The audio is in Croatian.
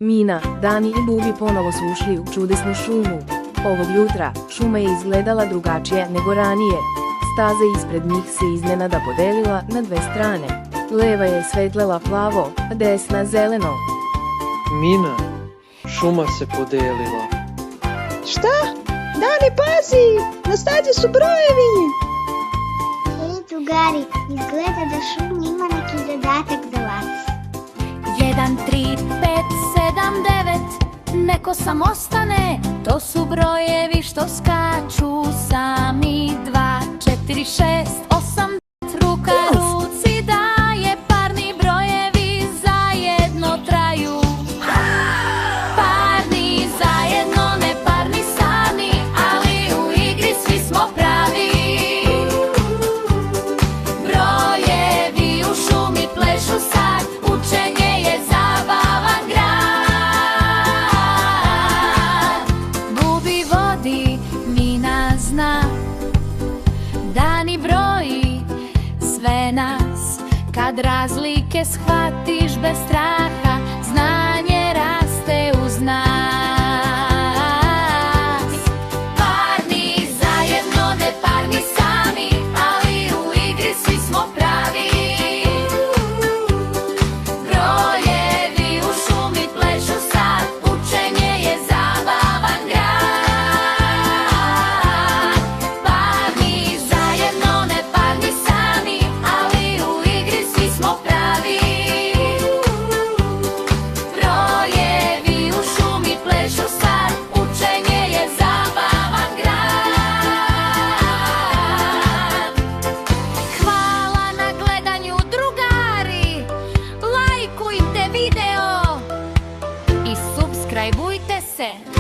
Mina, Dani i Bubi ponovo su ušli u čudesnu šumu. Ovog jutra šuma je izgledala drugačije nego ranije. Staza ispred njih se iznenada podelila na dve strane. Leva je svetlela plavo, a desna zeleno. Mina, šuma se podelila. Šta? Dani, pazi! Na stazi su brojevi! Hej, drugari, izgleda da šum ima neki zadatak za vas. 1, 3, 5, 7, 9. Neko sam ostane, to su brojevi što skaču sami. 2, 4, 6, 8, 9. Ruka ruci daje, parni brojevi zajedno traju. Parni zajedno, neparni sami, ali u igri svi smo pravi. Brojevi u šumi plešu sad, učenje je zabavan grad. Bubi vodi, Mina zna, Dani broji sve nas. Kad razlike shvatiš bez straha, znanje raste uz nas. Parni zajedno, neparni sami, ali u igri svi smo pravi. Brojevi u šumi plešu sad, učenje je zabavan grad. Parni zajedno, neparni sami, ali u igri svi smo pravi. Brojevi u šumi plešu sad, učenje je zabavan grad. Hvala na gledanju, drugari. Lajkujte video i subscribeujte se.